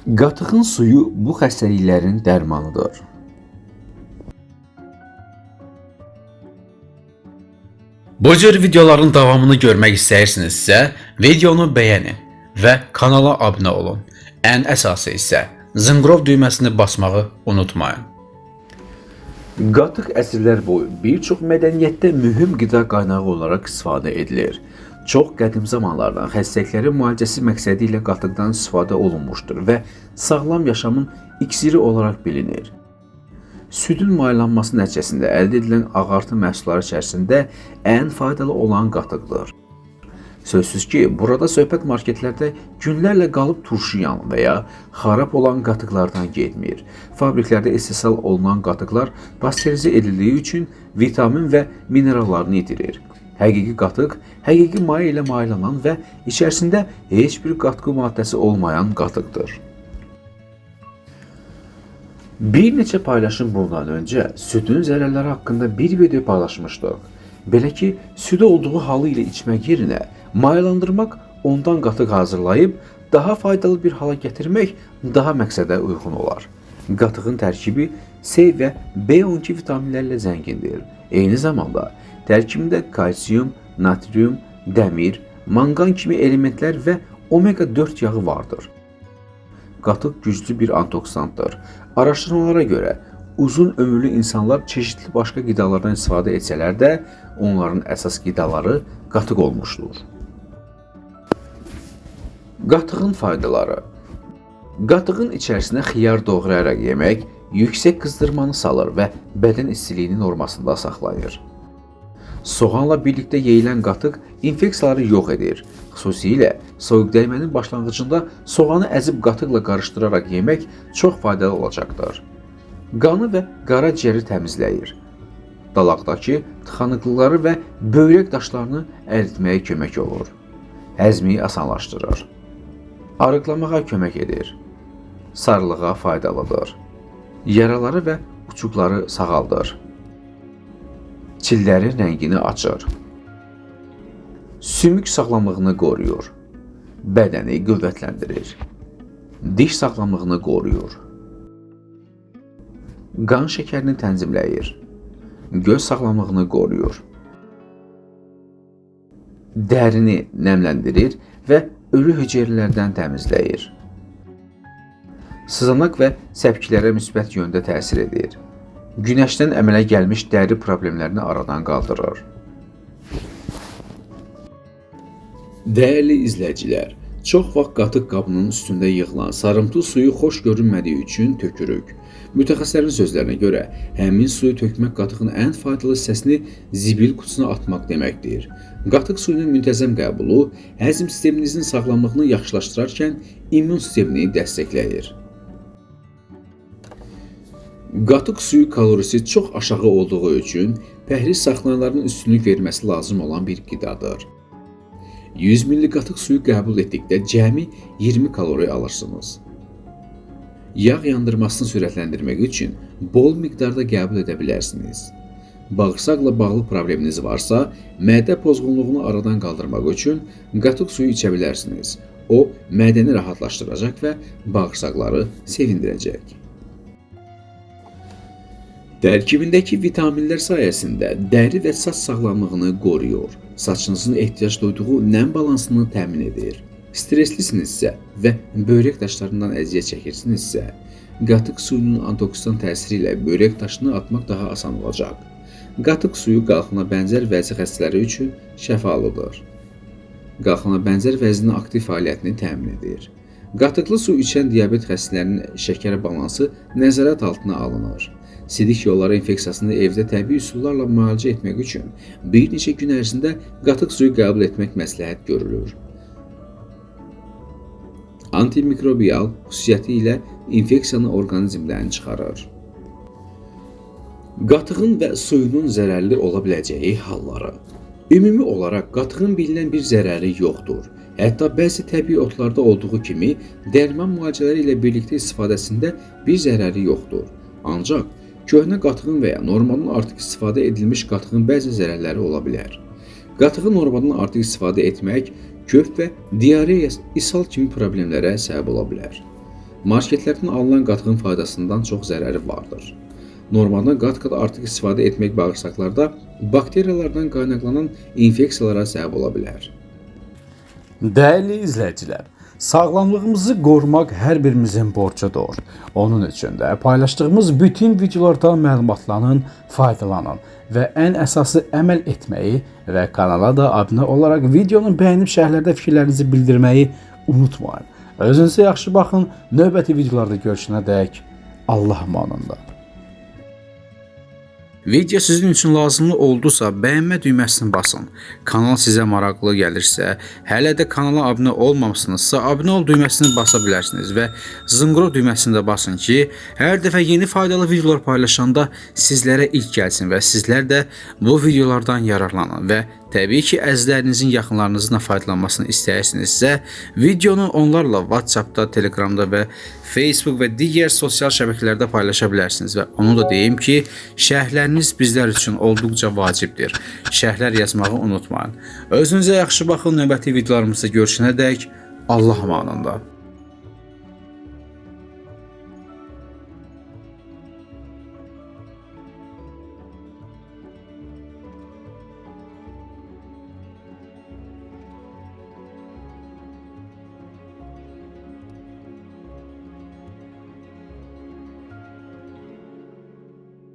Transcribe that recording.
Qatığın suyu bu xəstəliklərin dərmanıdır. Bu cür videoların davamını görmək istəyirsinizsə, videonu bəyənin və kanala abunə olun. Ən əsası isə zınqrov düyməsini basmağı unutmayın. Qatıq əsrlər boyu bir çox mədəniyyətdə mühüm qida qaynağı olaraq istifadə edilir. Çox qədim zamanlardan xəstəliklərin müalicəsi məqsədi ilə qatıqdan istifadə olunmuşdur və sağlam yaşamın iksiri olaraq bilinir. Südün mayelanması nəticəsində əldə edilən ağartı məhsulları içərisində ən faydalı olan qatıqdır. Sözsüz ki, burada söhbət marketlərdə günlərlə qalıb turşuyan və ya xarab olan qatıqlardan getmir. Fabriklərdə istehsal olunan qatıqlar pastörizə edildiyi üçün vitamin və minerallarını itirir. Həqiqi qatıq, həqiqi maye ilə mayelanan və içərisində heç bir qatqı maddəsi olmayan qatıqdır. Bir neçə paylaşım bundan öncə südün zərərləri haqqında bir video paylaşmışdıq. Belə ki, südü olduğu halı ilə içmək yerinə mayelandırmaq, ondan qatıq hazırlayıb daha faydalı bir hala gətirmək daha məqsədə uyğun olar. Qatığın tərkibi C və B12 vitaminlərlə zəngindir. Eyni zamanda tərkibində kalsium, natrium, dəmir, manqan kimi elementlər və omega 4 yağı vardır. Qatıq güclü bir antioksidantdır. Araşdırmalara görə uzun ömürlü insanlar çeşitli başqa qidalardan istifadə etsələr də onların əsas qidaları qatıq olmuşdur. Qatığın faydaları. Qatığın içərisinə xiyar doğrayaraq yemək yüksək qızdırmanı salır və bədən istiliyini normasında saxlayır. Soğanla birlikdə yeyilən qatıq infeksiyaları yox edir. Xüsusilə soyuq dəymənin başlanğıcında soğanı əzib qatıqla qarışdıraraq yemək çox faydalı olacaqdır. Qanı və qaraciyəri təmizləyir. Dalaqdakı tıxanıqlıqları və böyrək daşlarını əritməyə kömək olur. Həzmi asanlaşdırır. Arıqlamağa kömək edir. Sarılığa faydalıdır. Yaraları və uçuqları sağaldır. Çillərin rəngini açır. Sümük sağlamlığını qoruyur. Bədəni qüvvətləndirir. Diş sağlamlığını qoruyur. Qan şəkərini tənzimləyir. Göz sağlamlığını qoruyur. Dərini nəmləndirir və ölü hüceyrələrdən təmizləyir. Sızanaq və səpkilərə müsbət yöndə təsir edir. Günəşdən əmələ gəlmiş dəri problemlərini aradan qaldırır. Dəyərli izləyicilər, çox vaxt qatıq qabının üstündə yığılan sarımtıl suyu xoş görünmədiyi üçün tökürük. Mütəxəssislərin sözlərinə görə, həmin suyu tökmək qatığın ən faydalı hissəsini zibil qutusuna atmaq deməkdir. Qatıq suyunun müntəzəm qəbulu həzm sisteminizin sağlamlığını yaxşılaşdırarkən immun sistemini dəstəkləyir. Qatıq suyu kalorisi çox aşağı olduğu üçün pəhriz saxlayanların üstünlük verməsi lazım olan bir qidadır. 100 ml qatıq suyu qəbul etdikdə cəmi 20 kalori alırsınız. Yağ yandırmasını sürətləndirmək üçün bol miqdarda qəbul edə bilərsiniz. Bağırsaqla bağlı probleminiz varsa, mədə pozğunluğunu aradan qaldırmaq üçün qatıq suyu içə bilərsiniz. O, mədəni rahatlaşdıracaq və bağırsaqları sevindirəcək. Tərkibindəki vitaminlər sayəsində dəri və saç sağlamlığını qoruyur. Saçınızın ehtiyac duyduğu nəm balansını təmin edir. Streslisinizsə və böyrək daşlarından əziyyət çəkirsinizsə, qatıq suyunun antioksidant təsiri ilə böyrək daşını atmaq daha asan olacaq. Qatıq suyu qalxana bənzər vəzi xəstələri üçün şəfalıdır. Qalxana bənzər vəzinin aktiv fəaliyyətini təmin edir. Qatıqlı su içən diabet xəstələrinin şəkər balansı nəzarət altına alınır. Sidik yolları infeksiyasını evdə təbii üsullarla müalicə etmək üçün bir neçə gün ərzində qatıq suyu qəbul etmək məsləhət görülür. Antimikrobial xüsusiyyəti ilə infeksiyanı orqanizmdən çıxarır. Qatığın və suyunun zərərli ola biləcəyi halları. Ümumi olaraq qatığın bilinən bir zərəri yoxdur. Hətta bəzi təbii otlarda olduğu kimi dərman müalicələri ilə birlikdə istifadəsində bir zərəri yoxdur. Ancaq köhnə qatığın və ya normaldan artıq istifadə edilmiş qatığın bəzi zərərləri ola bilər. Qatığı normaldan artıq istifadə etmək köf və diareya, ishal kimi problemlərə səbəb ola bilər. Marketlərdən alınan qatığın faydasından çox zərəri vardır. Normaldan qat-qat artıq istifadə etmək bağırsaqlarda bakteriyalardan qaynaqlanan infeksiyalara səbəb ola bilər. Dəyərli izləyicilər, sağlamlığımızı qorumaq hər birimizin borcudur. Onun üçün də paylaşdığımız bütün videolardan məlumatlanın, faydalanın və ən əsası əməl etməyi və kanala da abunə olaraq videonu bəyənib şərhlərdə fikirlərinizi bildirməyi unutmayın. Özünüzə yaxşı baxın, növbəti videolarda görüşənədək Allah amanında. Video sizin üçün lazımlı oldusa bəyənmə düyməsini basın. Kanal sizə maraqlı gəlirsə, hələ də kanala abunə olmamışsınızsa abunə ol düyməsini basa bilərsiniz və zınqrov düyməsini də basın ki, hər dəfə yeni faydalı videolar paylaşanda sizlərə ilk gəlsin və sizlər də bu videolardan yararlanın və təbii ki, əzizlərinizin yaxınlarınızın da faydalanmasını istəyirsinizsə, videonu onlarla WhatsAppda, Telegramda və Facebook və digər sosial şəbəkələrdə paylaşa bilərsiniz və onu da deyim ki, şərhləriniz bizlər üçün olduqca vacibdir. Şərhlər yazmağı unutmayın. Özünüzə yaxşı baxın, növbəti videolarımızda görüşənədək Allah amanında.